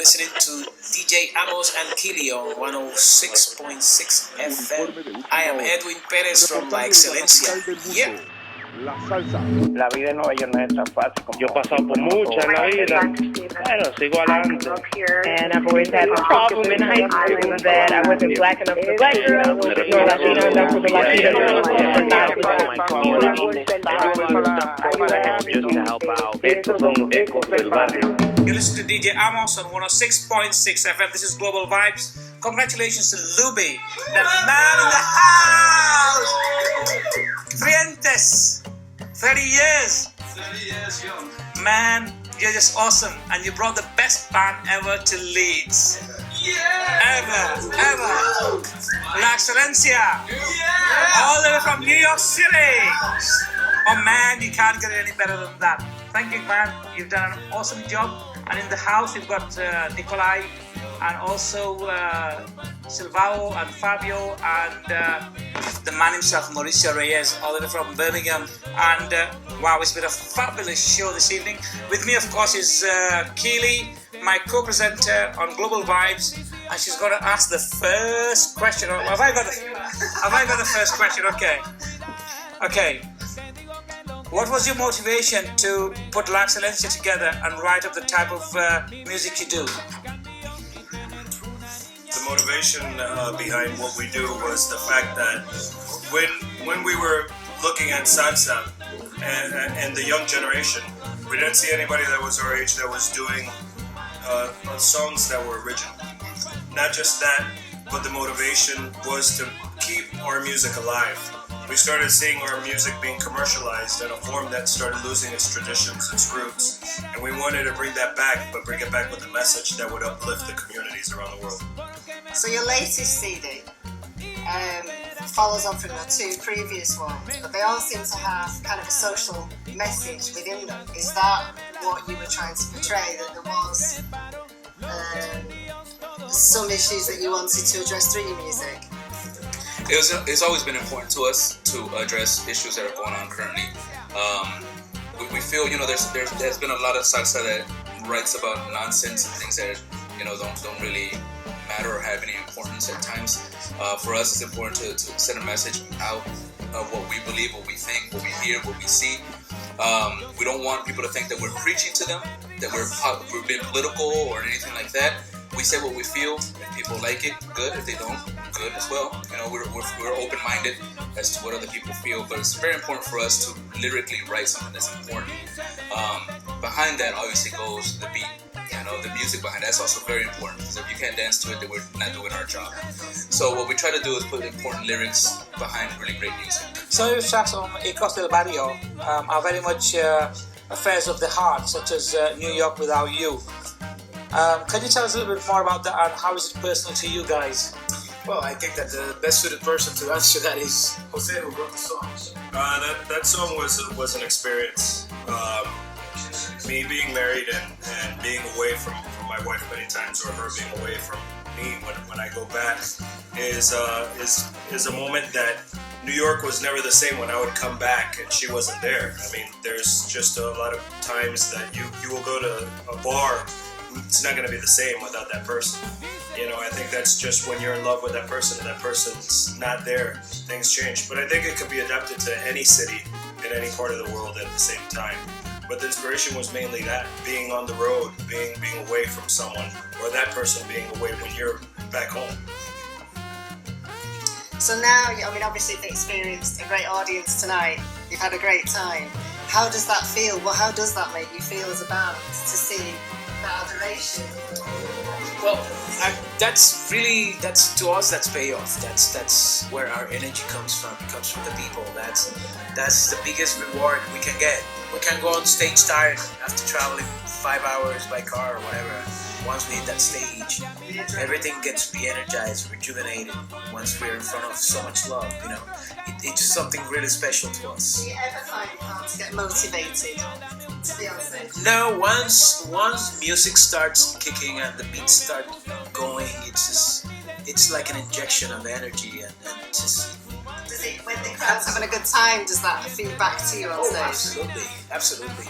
listening to DJ Amos and Keeley on 106.6 FM. I am Edwin Perez from La Excelencia. Yeah. La vida en Nueva York no es tan fácil como yo he pasado por muchas en la vida. Bueno, sigo adelante. And I've always had the problem in high school that I wasn't black enough for the black girl, nor Latino enough for the Latino girl. You listen to DJ Amos on 106.6 FM. This is Global Vibes. Congratulations to Lubi, the man in the house. Frientes. 30 years. 30 years young. Man, you're just awesome. And you brought the best band ever to Leeds. Yeah! Ever. La Excelencia. Yeah! All the way from New York City. Oh man, you can't get any better than that. Thank you, man. You've done an awesome job. And in the house, we've got Nikolai and also Silvao and Fabio and the man himself, Mauricio Reyes, all the way from Birmingham. And wow, it's been a fabulous show this evening. With me, of course, is Keely, my co-presenter on Global Vibes, and she's going to ask the first question. Have I got the first question? Okay. What was your motivation to put La Excelencia together and write up the type of music you do? The motivation behind what we do was the fact that when we were looking at salsa and the young generation, we didn't see anybody that was our age that was doing songs that were original. Not just that, but the motivation was to keep our music alive. We started seeing our music being commercialized in a form that started losing its traditions, its roots, and we wanted to bring that back, but bring it back with a message that would uplift the communities around the world. So your latest CD follows on from the two previous ones, but they all seem to have kind of a social message within them. Is that what you were trying to portray, that there was some issues that you wanted to address through your music? It's always been important to us to address issues that are going on currently. We feel, there's been a lot of salsa that writes about nonsense and things that, don't really matter or have any importance at times. For us, it's important to send a message out of what we believe, what we think, what we hear, what we see. We don't want people to think that we're preaching to them, that we're being political or anything like that. We say what we feel. If people like it, good. If they don't, good as well. We're open-minded as to what other people feel, but it's very important for us to lyrically write something that's important. Behind that, obviously, goes the beat. The music behind that's also very important, because if you can't dance to it, then we're not doing our job. So what we try to do is put important lyrics behind really great music. Some of your tracks on Ecos del Barrio are very much affairs of the heart, such as New York Without You. Can you tell us a little bit more about that, and how is it personal to you guys? Well, I think that the best suited person to answer that is Jose, who wrote the songs. That song was an experience. Me being married and being away from my wife many times, or her being away from me when I go back, is a moment that New York was never the same when I would come back and she wasn't there. I mean, there's just a lot of times that you will go to a bar, it's not going to be the same without that person. I think that's just when you're in love with that person and that person's not there, things change. But I think it could be adapted to any city in any part of the world at the same time. But the inspiration was mainly that, being on the road, being away from someone, or that person being away when you're back home. So now, obviously you've experienced a great audience tonight. You've had a great time. How does that feel? Well, how does that make you feel as a band to see that adoration? Well, to us, that's payoff. That's where our energy comes from. It comes from the people. That's the biggest reward we can get. We can go on stage tired after traveling 5 hours by car or whatever. Once we hit that stage, everything gets re-energized, rejuvenated. Once we're in front of so much love, it's just something really special to us. Do you ever find it hard to get motivated to be on stage? No, once music starts kicking and the beats start going, it it's like an injection of energy and just. Does it, when the crowd's having a good time, does that feed back to you on stage? Absolutely.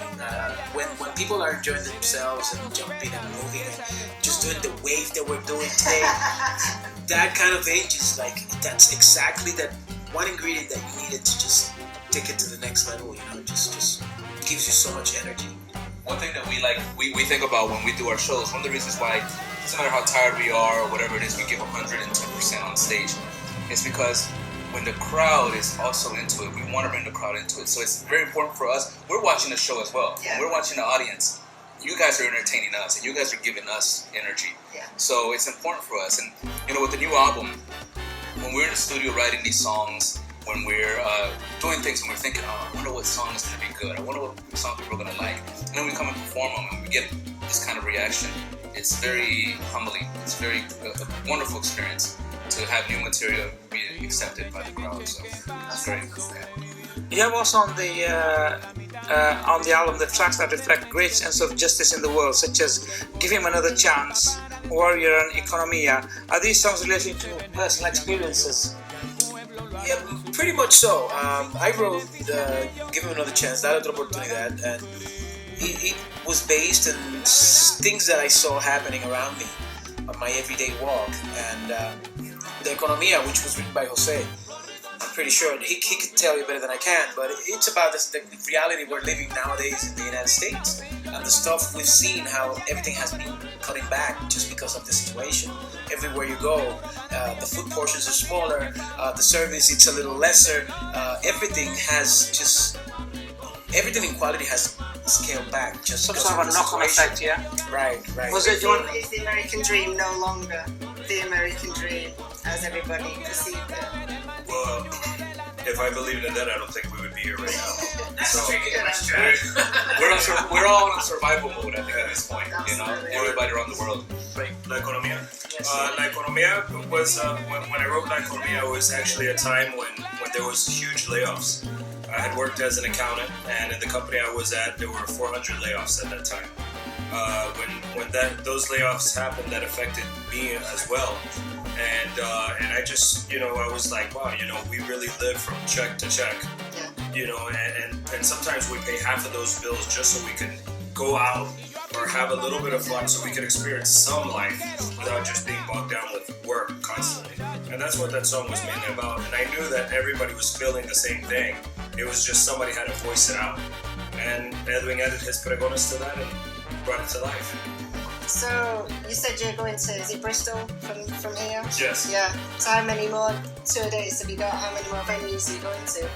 When people are enjoying themselves and jumping and moving and just doing the wave that we're doing today, that kind of age is like, that's exactly that one ingredient that you needed to just take it to the next level, just gives you so much energy. One thing that we think about when we do our shows, one of the reasons why, no matter how tired we are or whatever it is, we give 110% on stage, is because when the crowd is also into it, we want to bring the crowd into it. So it's very important for us. We're watching the show as well. Yeah. We're watching the audience. You guys are entertaining us, and you guys are giving us energy. Yeah. So it's important for us. And with the new album, when we're in the studio writing these songs, when we're doing things and we're thinking, I wonder what song is going to be good. I wonder what song people are going to like. And then we come and perform them, and we get this kind of reaction. It's very humbling. It's a wonderful experience to have new material be accepted by the crowd. So it's great. You have also on the album the tracks that reflect great sense of justice in the world, such as Give Him Another Chance, Warrior, and Economia. Are these songs related to personal experiences? Yeah, pretty much so. I wrote Give Him Another Chance, Dale Otra Oportunidad, and it was based on things that I saw happening around me on my everyday walk. And the Economia, which was written by Jose, I'm pretty sure he could tell you better than I can, but it's about the reality we're living nowadays in the United States and the stuff we've seen, how everything has been cutting back just because of the situation. Everywhere you go, the food portions are smaller, the service it's a little lesser, everything in quality has scaled back. Just some sort of a knock-on effect, yeah? Right. Is the American dream no longer the American dream as everybody perceived it? Well, if I believed in that, I don't think we would be here right now. So, we're all in survival mode, I think, at this point. Absolutely. Everybody around the world. La Economia. La Economia was, when I wrote La Economia, it was actually a time when there was huge layoffs. I had worked as an accountant, and in the company I was at, there were 400 layoffs at that time. When those layoffs happened, that affected me as well. And I just, I was like, wow, we really live from check to check. Yeah. And sometimes we pay half of those bills just so we can go out or have a little bit of fun, so we can experience some life without just being bogged down with work constantly. And that's what that song was mainly about. And I knew that everybody was feeling the same thing. It was just somebody had to voice it out. And Edwin added his pregones to that and brought it to life. So you said you're going to, is it Bristol from here? Yes. Yeah. So how many more tour dates have you got? How many more venues are you going to?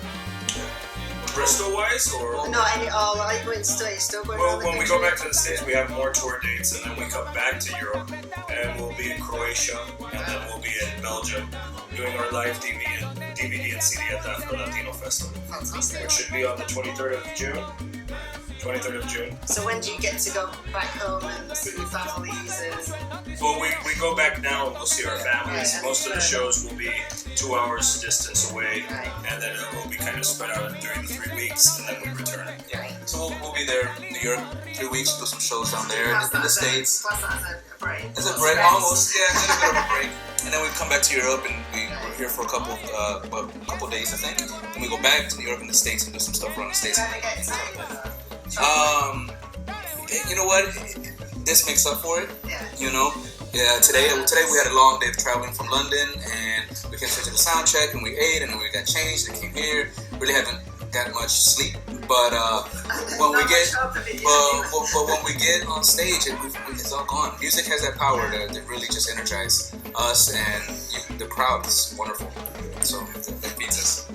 Bristol-wise, or? No, are you going to still going Well, when we go back to the States, we have more tour dates, and then we come back to Europe, and we'll be in Croatia, and then we'll be in Belgium, doing our live DVD and CD at the Afro Latino Festival. Fantastic. Which should be on the 23rd of June. 23rd of June. So when do you get to go back home and see your families? Well, we go back now and we'll see our families. Right, most of the shows will be 2 hours distance away, right. And then it will be kind of spread out during the 3 weeks, and then we return. Yeah. So we'll be there in New York 3 weeks, do some shows down there in the States. Plus that's a break. It's a break, almost, yeah, it's a little bit of a break. And then we come back to Europe, and we're here for a couple days, I think. Then we go back to New York and the States and do some stuff around the States. You know what? This makes up for it. Yeah. Today we had a long day of traveling from London, and we came straight to the sound check, and we ate, and then we got changed and came here. Really haven't got much sleep, but when we get on stage, it's all gone. Music has that power to really just energize us, and the crowd is wonderful. So it beats us.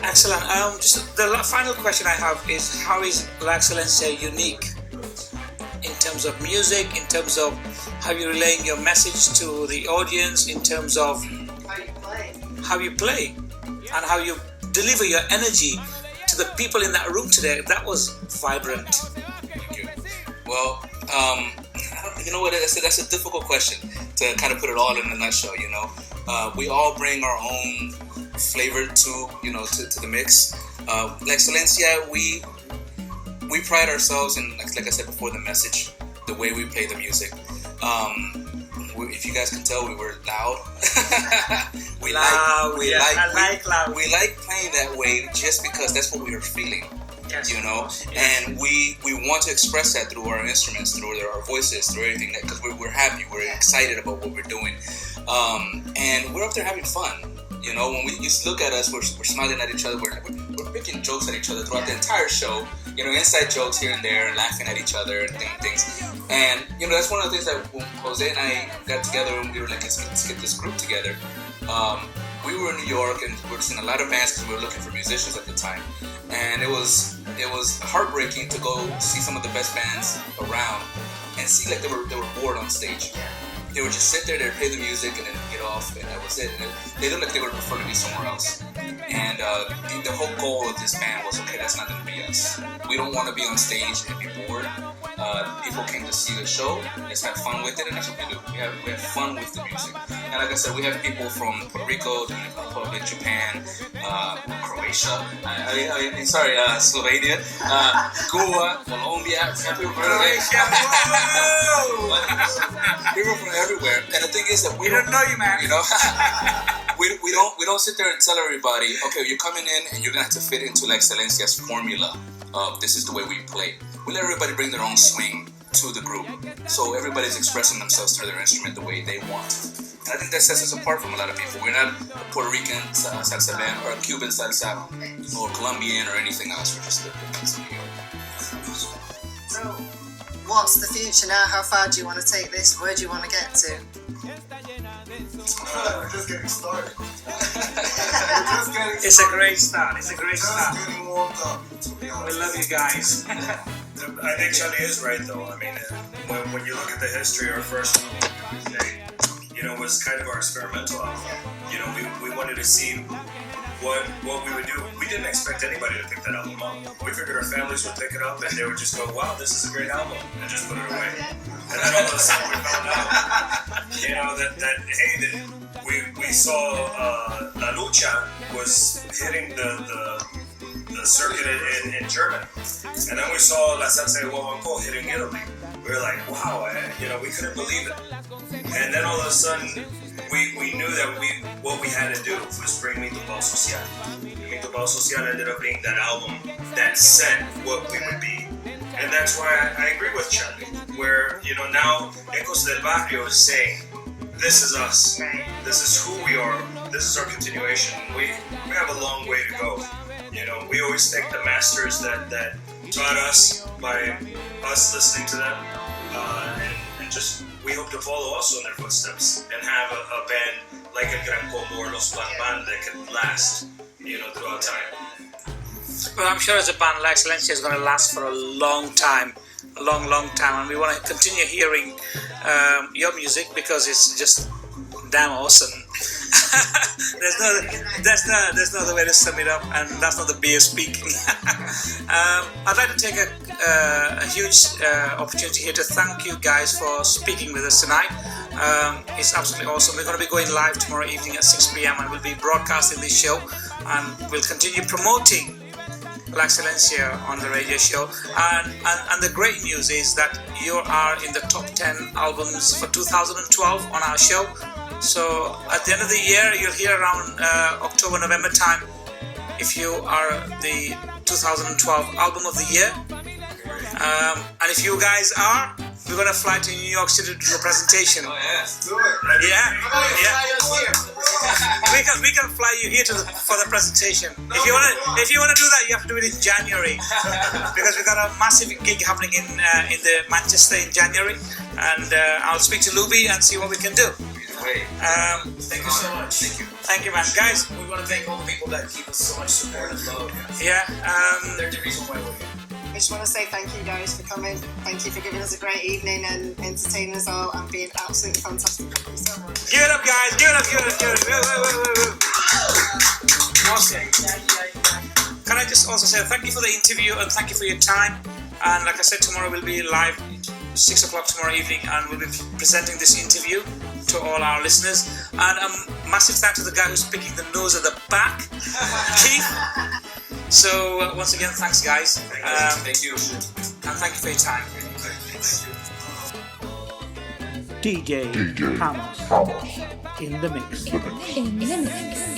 Excellent. Just the final question I have is, how is La Excelencia unique in terms of music, in terms of how you're relaying your message to the audience, in terms of how you play and how you deliver your energy to the people in that room today? That was vibrant. Thank you. Well, you know what? That's a difficult question to kind of put it all in a nutshell. We all bring our own flavor to the mix. La Excelencia, we pride ourselves in, like I said before, the message, the way we play the music. if you guys can tell, we were loud. we Loud, like yeah, I like loud. We like playing that way just because that's what we were feeling. Yes. You know, and we want to express that through our instruments, through our voices, through everything, because we're happy, we're excited about what we're doing, and we're up there having fun. You know, when you look at us, we're smiling at each other, we're making jokes at each other throughout the entire show. You know, inside jokes here and there, and laughing at each other and things. And you know, that's one of the things that when Jose and I got together and we were like, let's get this group together. We were in New York and we were seeing a lot of bands because we were looking for musicians at the time, and it was heartbreaking to go see some of the best bands around and see like they were bored on stage. They would just sit there, they'd play the music and then get off, and that was it. And they looked like they would prefer to be somewhere else. And the whole goal of this band was, okay, that's not going to be us. We don't want to be on stage and be bored. People came to see the show. Let's have fun with it, and that's what we do. We have fun with the music. And like I said, we have people from Puerto Rico, Dominican Republic, Japan, Croatia, Slovenia, Cuba, Colombia. People from everywhere. And the thing is that we don't know you, man. You know, we don't sit there and tell everybody, okay, you're coming in and you're gonna have to fit into La Excelencia's formula of this is the way we play. We let everybody bring their own swing to the group, so everybody's expressing themselves through their instrument the way they want. And I think that sets us apart from a lot of people. We're not a Puerto Rican salsa band or a Cuban salsa or Colombian or anything else. We're just a Mexican. So, what's the future now? How far do you want to take this? Where do you want to get to? We're just getting started. It's a great start. It's a great start. Just getting warmed up, to be honest. We love you guys. I think Charlie is right, though. I mean, when you look at the history, our first album, you know, was kind of our experimental album. You know, we wanted to see what we would do. We didn't expect anybody to pick that album up. We figured our families would pick it up and they would just go, wow, this is a great album, and just put it away. And then all of a sudden we found out, you know, that we saw La Lucha was hitting the circuit in Germany. And then we saw La Salsa de Guaguancó hitting Italy. We were like, wow, you know, we couldn't believe it. And then all of a sudden, we knew that what we had to do was bring Mito Pau Social. Mito Pau Social ended up being that album that set what we would be. And that's why I agree with Charlie, where, you know, now Ecos del Barrio is saying, this is us. This is who we are. This is our continuation. We have a long way to go. You know, we always thank the masters that taught us by us listening to them, and just we hope to follow also in their footsteps and have a band like El Gran Combo or Los Pan Pan that can last, you know, throughout time. Well, I'm sure as a band, La Excelencia is going to last for a long time, long time, and we want to continue hearing your music because it's just damn awesome. There's no other way to sum it up, and that's not the beer speaking. I'd like to take a huge opportunity here to thank you guys for speaking with us tonight. It's absolutely awesome. We're going to be going live tomorrow evening at 6 p.m. and we'll be broadcasting this show, and we'll continue promoting La Excelencia on the radio show. And the great news is that you are in the top 10 albums for 2012 on our show. So at the end of the year, you'll hear around October, November time if you are the 2012 album of the year. And if you guys are, we're going to fly to New York City to do a presentation. Oh, yeah. Do it. Yeah. We can fly you here for the presentation. If you want to do that, you have to do it in January because we've got a massive gig happening in the Manchester in January, and I'll speak to Lubi and see what we can do. Thank you so much. Thank you, man. Guys, we want to thank all the people that keep us so much support and love. Yeah. They're the reason why we're here. I just want to say thank you guys for coming. Thank you for giving us a great evening and entertaining us all and being absolutely fantastic. Thank you so much. Give it up, guys. Give it up. Awesome. Can I just also say thank you for the interview and thank you for your time. And like I said, tomorrow we'll be live 6 o'clock tomorrow evening, and we'll be presenting this interview to all our listeners. And a massive thanks to the guy who's picking the nose at the back, Keith. So once again, thanks guys. Thank you. And thank you for your time. Thank you. DJ Amos in the mix. In the mix.